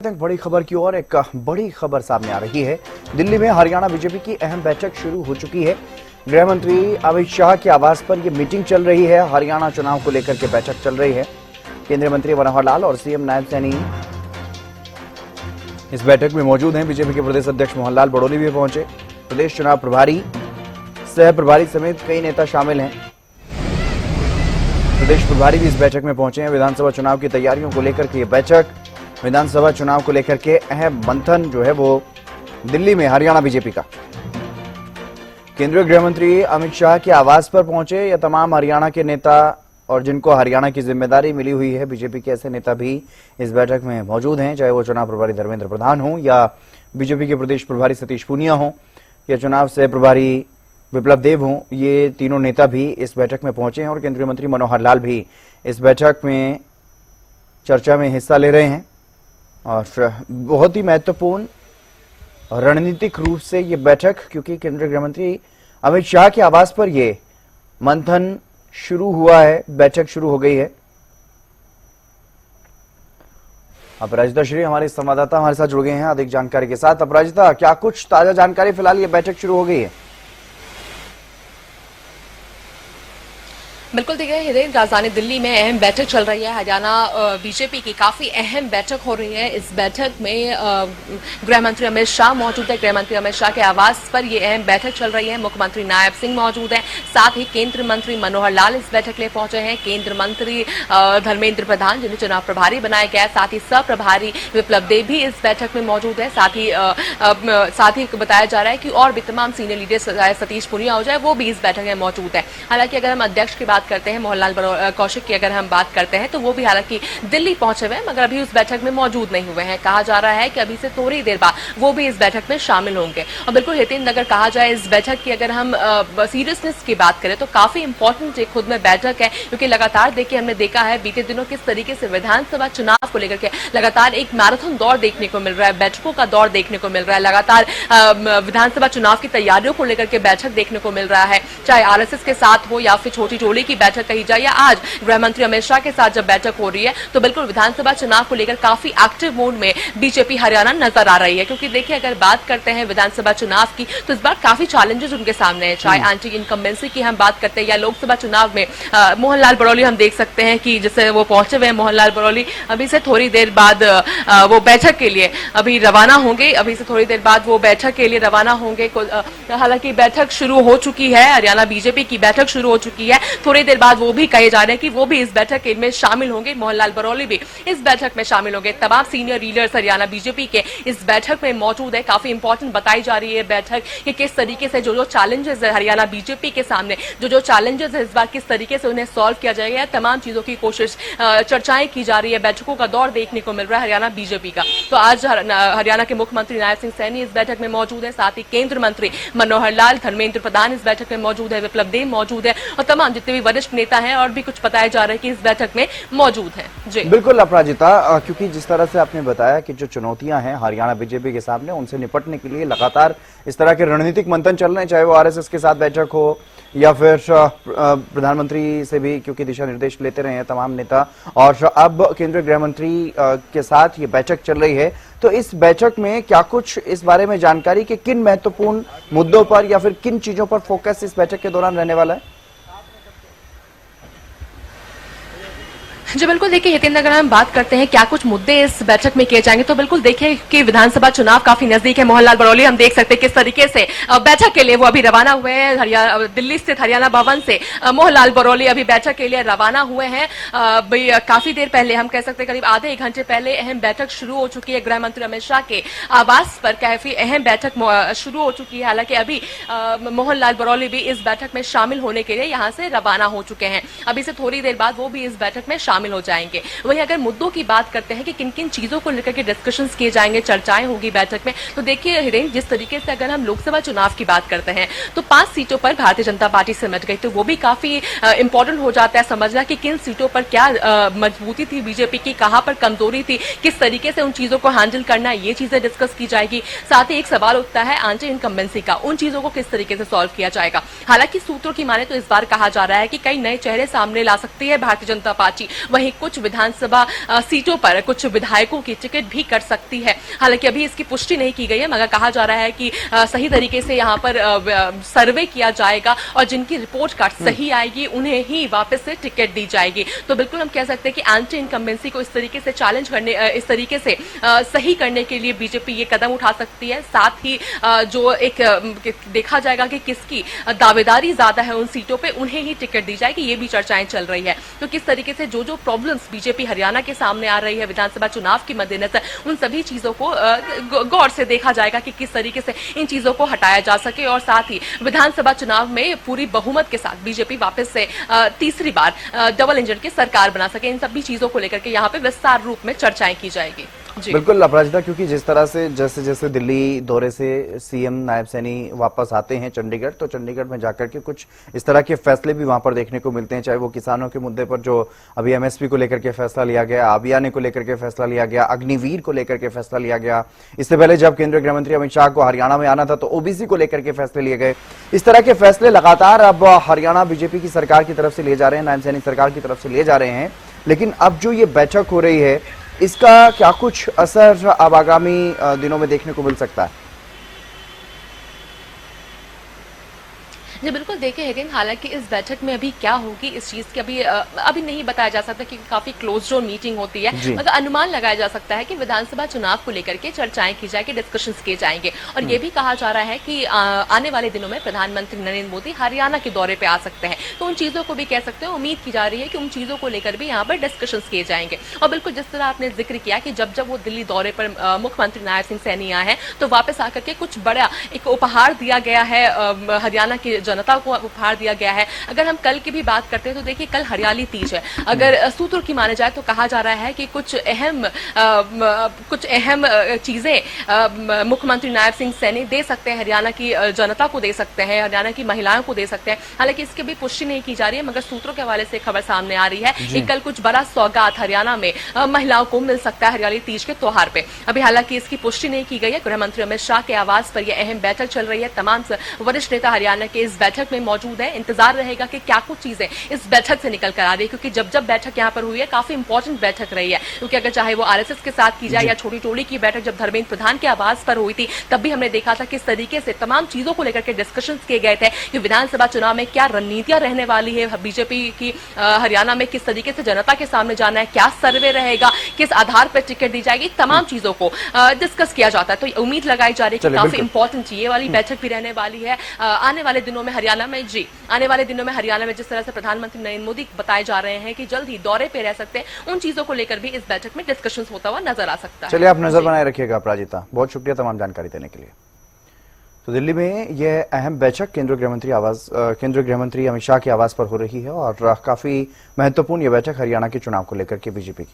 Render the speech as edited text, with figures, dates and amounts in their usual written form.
बड़ी खबर की ओर एक बड़ी खबर सामने आ रही है। दिल्ली में हरियाणा बीजेपी की अहम बैठक शुरू हो चुकी है। गृह मंत्री अमित शाह के आवास पर यह मीटिंग चल रही है। हरियाणा चुनाव को लेकर के बैठक चल रही है। केंद्रीय मंत्री मनोहर लाल और सीएम नायब सैनी इस बैठक में मौजूद हैं। बीजेपी के प्रदेश अध्यक्ष मोहनलाल बड़ोली भी पहुंचे। प्रदेश चुनाव प्रभारी, सह प्रभारी समेत कई नेता शामिल हैं। प्रदेश प्रभारी भी इस बैठक में पहुंचे हैं। विधानसभा चुनाव की तैयारियों को लेकर के ये बैठक, विधानसभा चुनाव को लेकर के अहम मंथन जो है वो दिल्ली में हरियाणा बीजेपी का। केंद्रीय गृह मंत्री अमित शाह के आवास पर पहुंचे। ये तमाम हरियाणा के नेता और जिनको हरियाणा की जिम्मेदारी मिली हुई है, बीजेपी के ऐसे नेता भी इस बैठक में मौजूद हैं, चाहे वो चुनाव प्रभारी धर्मेंद्र प्रधान हो या बीजेपी के प्रदेश प्रभारी सतीश पूनिया हो या चुनाव सह प्रभारी विप्लव देव हो। ये तीनों नेता भी इस बैठक में पहुंचे हैं और केंद्रीय मंत्री मनोहर लाल भी इस बैठक में चर्चा में हिस्सा ले रहे हैं। और बहुत ही महत्वपूर्ण रणनीतिक रूप से ये बैठक, क्योंकि केंद्रीय गृह मंत्री अमित शाह के आवास पर ये मंथन शुरू हुआ है, बैठक शुरू हो गई है। अपराजिता श्री हमारे संवाददाता हमारे साथ जुड़ गए हैं अधिक जानकारी के साथ। अपराजिता, क्या कुछ ताजा जानकारी? फिलहाल ये बैठक शुरू हो गई है। बिल्कुल देखिए हिरेन, राजधानी दिल्ली में अहम बैठक चल रही है। हरियाणा बीजेपी की काफी अहम बैठक हो रही है। इस बैठक में गृह मंत्री अमित शाह मौजूद है। गृह मंत्री अमित शाह के आवास पर ये अहम बैठक चल रही है। मुख्यमंत्री नायब सिंह मौजूद हैं। साथ ही केंद्रीय मंत्री मनोहर लाल इस बैठक के लिए पहुंचे हैं। केंद्रीय मंत्री धर्मेंद्र प्रधान, जिन्हें चुनाव प्रभारी बनाया गया है, साथ ही सह प्रभारी विप्लव देव भी इस बैठक में मौजूद है। साथ ही बताया जा रहा है कि और भी तमाम सीनियर लीडर, सतीश पूनिया हो जाए, वो भी इस बैठक में मौजूद है। हालांकि अगर हम अध्यक्ष की बात करते हैं, मोहनलाल कौशिक की अगर हम बात करते हैं, तो वो भी हालांकि दिल्ली पहुंचे हुए हैं, मगर अभी उस बैठक में मौजूद नहीं हुए हैं। कहा जा रहा है कि अभी से थोड़ी देर बाद वो भी इस बैठक में शामिल होंगे। और बिल्कुल हितेन, अगर कहा जाए इस बैठक की अगर हम सीरियसनेस की बात करें तो काफी इंपॉर्टेंट खुद में बैठक है, क्योंकि लगातार देखिए हमने देखा है बीते दिनों किस तरीके से विधानसभा चुनाव को लेकर के लगातार एक मैराथन दौर देखने को मिल रहा है, बैठकों का दौर देखने को मिल रहा है। लगातार विधानसभा चुनाव की तैयारियों को लेकर के बैठक देखने को मिल रहा है, चाहे आरएसएस के साथ हो या फिर छोटी टोली की बैठक कही जाए, या आज गृह मंत्री अमित शाह के साथ जब बैठक हो रही है, तो बिल्कुल विधानसभा चुनाव को लेकर काफी एक्टिव मोड में बीजेपी हरियाणा नजर आ रही है। क्योंकि देखिए अगर बात करते हैं विधानसभा चुनाव की, तो इस बार काफी चैलेंजेस उनके सामने है। चाहे एंटी इनकम्बेंसी की हम बात करते हैं या लोकसभा चुनाव में मोहनलाल बड़ोली हम देख सकते हैं कि जैसे वो पहुंचे हुए मोहनलाल बड़ोली अभी से थोड़ी देर बाद वो बैठक के लिए अभी रवाना होंगे। अभी से थोड़ी देर बाद वो बैठक के लिए रवाना होंगे। हालांकि बैठक शुरू हो चुकी है, हरियाणा बीजेपी की बैठक शुरू हो चुकी है। थोड़ी देर बाद वो भी कहे जा रहे हैं कि वो भी इस बैठक में शामिल होंगे। मोहनलाल बड़ोली भी इस बैठक में शामिल होंगे। तमाम सीनियर लीडर्स हरियाणा बीजेपी के इस बैठक में मौजूद है। काफी इंपॉर्टेंट बताई जा रही है बैठक कि किस तरीके से जो चैलेंजेस है हरियाणा बीजेपी के सामने, जो चैलेंजेस है इस बार किस तरीके से उन्हें सॉल्व किया जाएगा, तमाम चीजों की कोशिश, चर्चाएं की जा रही है। बैठकों का दौर देखने को मिल रहा है हरियाणा बीजेपी का। तो आज हरियाणा के मुख्यमंत्री नायब सिंह सैनी इस बैठक में मौजूद है। साथ ही केंद्रीय मंत्री मनोहर लाल, धर्मेंद्र प्रधान इस बैठक में मौजूद है, विप्लव देव मौजूद है और तमाम जितने भी वरिष्ठ नेता हैं और भी कुछ बताया जा रहा है कि इस बैठक में मौजूद हैं। जी बिल्कुल अपराजिता, क्योंकि जिस तरह से आपने बताया कि जो चुनौतियां हैं हरियाणा बीजेपी के सामने, उनसे निपटने के लिए लगातार इस तरह के रणनीतिक मंथन चल रहे हैं, चाहे वो आरएसएस के साथ बैठक हो या फिर प्रधानमंत्री से भी, क्योंकि दिशा निर्देश लेते रहे हैं तमाम नेता, और अब केंद्रीय गृह मंत्री के साथ ये बैठक चल रही है। तो इस बैठक में क्या कुछ इस बारे में जानकारी कि किन महत्वपूर्ण मुद्दों पर या फिर किन चीजों पर फोकस इस बैठक के दौरान रहने वाला है? जी बिल्कुल देखिए हितेंद्र, अगर हम बात करते हैं क्या कुछ मुद्दे इस बैठक में किए जाएंगे, तो बिल्कुल देखिए कि विधानसभा चुनाव काफी नजदीक है। मोहनलाल बड़ोली हम देख सकते हैं किस तरीके से बैठक के लिए वो अभी रवाना हुए हैं। दिल्ली स्थित हरियाणा भवन से मोहनलाल बड़ोली अभी बैठक के लिए रवाना हुए हैं। काफी देर पहले, हम कह सकते हैं करीब आधे एक घंटे पहले अहम बैठक शुरू हो चुकी है। गृह मंत्री अमित शाह के आवास पर काफी अहम बैठक शुरू हो चुकी है। हालांकि अभी मोहनलाल बड़ोली भी इस बैठक में शामिल होने के लिए यहाँ से रवाना हो चुके हैं। अभी से थोड़ी देर बाद वो भी इस बैठक में शामिल हो जाएंगे। वहीं अगर मुद्दों की बात करते हैं कि किन किन चीजों को लेकर के डिस्कशंस किए जाएंगे, चर्चाएं होगी बैठक में, तो देखिए हिरेन, जिस तरीके से अगर हम लोकसभा चुनाव की बात करते हैं तो 5 सीटों पर भारतीय जनता पार्टी सिमट गई, तो वो भी काफी इंपॉर्टेंट हो जाता है समझना कि किन सीटों पर क्या मजबूती थी बीजेपी की, कहां पर कमजोरी थी, किस तरीके से उन चीजों को हैंडल करना, ये चीजें डिस्कस की जाएगी। साथ ही एक सवाल उठता है एंटी इनकम्बेंसी का, उन चीजों को किस तरीके से सॉल्व किया जाएगा। हालांकि सूत्रों की माने तो इस बार कहा जा रहा है कि कई नए चेहरे सामने ला सकती है भारतीय जनता पार्टी। वहीं कुछ विधानसभा सीटों पर कुछ विधायकों की टिकट भी कट सकती है। हालांकि अभी इसकी पुष्टि नहीं की गई है, मगर कहा जा रहा है कि सही तरीके से यहाँ पर सर्वे किया जाएगा और जिनकी रिपोर्ट कार्ड सही आएगी उन्हें ही वापस से टिकट दी जाएगी। तो बिल्कुल हम कह सकते हैं कि एंटी इनकम्बेंसी को इस तरीके से चैलेंज करने, इस तरीके से सही करने के लिए बीजेपी ये कदम उठा सकती है। साथ ही जो एक देखा जाएगा कि किसकी दावेदारी ज्यादा है उन सीटों पे, उन्हें ही टिकट दी जाएगी, ये भी चर्चाएं चल रही है। तो किस तरीके से जो प्रॉब्लम्स बीजेपी हरियाणा के सामने आ रही है विधानसभा चुनाव के मद्देनजर, उन सभी चीजों को गौर से देखा जाएगा कि किस तरीके से इन चीजों को हटाया जा सके और साथ ही विधानसभा चुनाव में पूरी बहुमत के साथ बीजेपी वापस से तीसरी बार डबल इंजन की सरकार बना सके। इन सभी चीजों को लेकर के यहाँ पे विस्तार रूप में चर्चाएं की जाएगी। बिल्कुल अपराजिता, क्योंकि जिस तरह से जैसे जैसे दिल्ली दौरे से सीएम नायब सैनी वापस आते हैं चंडीगढ़, तो चंडीगढ़ में जाकर के कुछ इस तरह के फैसले भी वहां पर देखने को मिलते हैं, चाहे वो किसानों के मुद्दे पर जो अभी एमएसपी को लेकर के फैसला लिया गया, आबियाने को लेकर के फैसला लिया गया, अग्निवीर को लेकर के फैसला लिया गया। इससे पहले जब केंद्रीय गृह मंत्री अमित शाह को हरियाणा में आना था तो ओबीसी को लेकर के फैसले लिए गए। इस तरह के फैसले लगातार अब हरियाणा बीजेपी की सरकार की तरफ से लिए जा रहे हैं, नायब सैनी सरकार की तरफ से लिए जा रहे हैं। लेकिन अब जो ये बैठक हो रही है, इसका क्या कुछ असर अब आगामी दिनों में देखने को मिल सकता है? जी बिल्कुल, देखिए हेगन, हालांकि इस बैठक में अभी क्या होगी इस चीज की अभी नहीं बताया जा सकता, क्योंकि काफी क्लोज डोर मीटिंग होती है। मगर अनुमान लगाया जा सकता है कि विधानसभा चुनाव को लेकर के चर्चाएं की जाएगी, डिस्कशंस किए जाएंगे और ये भी कहा जा रहा है कि आने वाले दिनों में प्रधानमंत्री नरेंद्र मोदी हरियाणा के दौरे पे आ सकते हैं। तो उन चीजों को भी कह सकते हैं, उम्मीद की जा रही है कि उन चीजों को लेकर भी यहाँ पर डिस्कशंस किए जाएंगे। और बिल्कुल जिस तरह आपने जिक्र किया कि जब वो दिल्ली दौरे पर मुख्यमंत्री नायब सिंह सैनी आए हैं तो वापस आकर के कुछ बड़ा एक उपहार दिया गया है, हरियाणा की जनता को उपहार दिया गया है। अगर हम कल की भी बात करते हैं तो देखिए कल हरियाली तीज है। अगर सूत्रों की माने जाए तो कहा जा रहा है कि कुछ अहम चीजें मुख्यमंत्री नायब सिंह सैनी दे सकते हैं, हरियाणा की जनता को दे सकते हैं, हरियाणा की महिलाओं को दे सकते हैं। हालांकि इसकी भी पुष्टि नहीं की जा रही है, मगर सूत्रों के हवाले से खबर सामने आ रही है कि कल कुछ बड़ा सौगात हरियाणा में महिलाओं को मिल सकता है हरियाली तीज के त्योहार पे। अभी हालांकि इसकी पुष्टि नहीं की गई है। गृह मंत्री अमित शाह के आवास पर यह अहम बैठक चल रही है। तमाम वरिष्ठ नेता हरियाणा के इस बैठक में मौजूद है। इंतजार रहेगा कि क्या कुछ चीजें इस बैठक से निकल कर आ रही है, क्योंकि जब बैठक यहाँ पर हुई है काफी इंपॉर्टेंट बैठक रही है। क्योंकि अगर चाहे वो आरएसएस के साथ की जाए या छोटी टोली की बैठक जब धर्मेंद्र प्रधान के आवास पर हुई थी, तब भी हमने देखा था किस तरीके से तमाम चीजों को लेकर के डिस्कशंस किए गए थे कि विधानसभा चुनाव में क्या रणनीतियां रहने वाली है बीजेपी की, हरियाणा में किस तरीके से जनता के सामने जाना है, क्या सर्वे रहेगा, किस आधार पर टिकट दी जाएगी, तमाम चीजों को डिस्कस किया जाता है। तो उम्मीद लगाई जा रही है कि काफी इंपॉर्टेंट ये वाली बैठक भी रहने वाली है आने वाले दिनों में हरियाणा में। आने वाले दिनों में हरियाणा में जिस तरह से प्रधानमंत्री नरेंद्र मोदी बताए जा रहे हैं कि जल्द ही दौरे पे रह सकते हैं, उन चीजों को लेकर भी इस बैठक में डिस्कशंस होता हुआ नजर आ सकता है। चलिए, आप नजर बनाए रखिएगा अपराजिता, बहुत शुक्रिया तमाम जानकारी देने के लिए। तो दिल्ली में यह अहम बैठक केंद्रीय गृह मंत्री अमित शाह के आवास पर हो रही है और काफी महत्वपूर्ण यह बैठक हरियाणा के चुनाव को लेकर के बीजेपी की।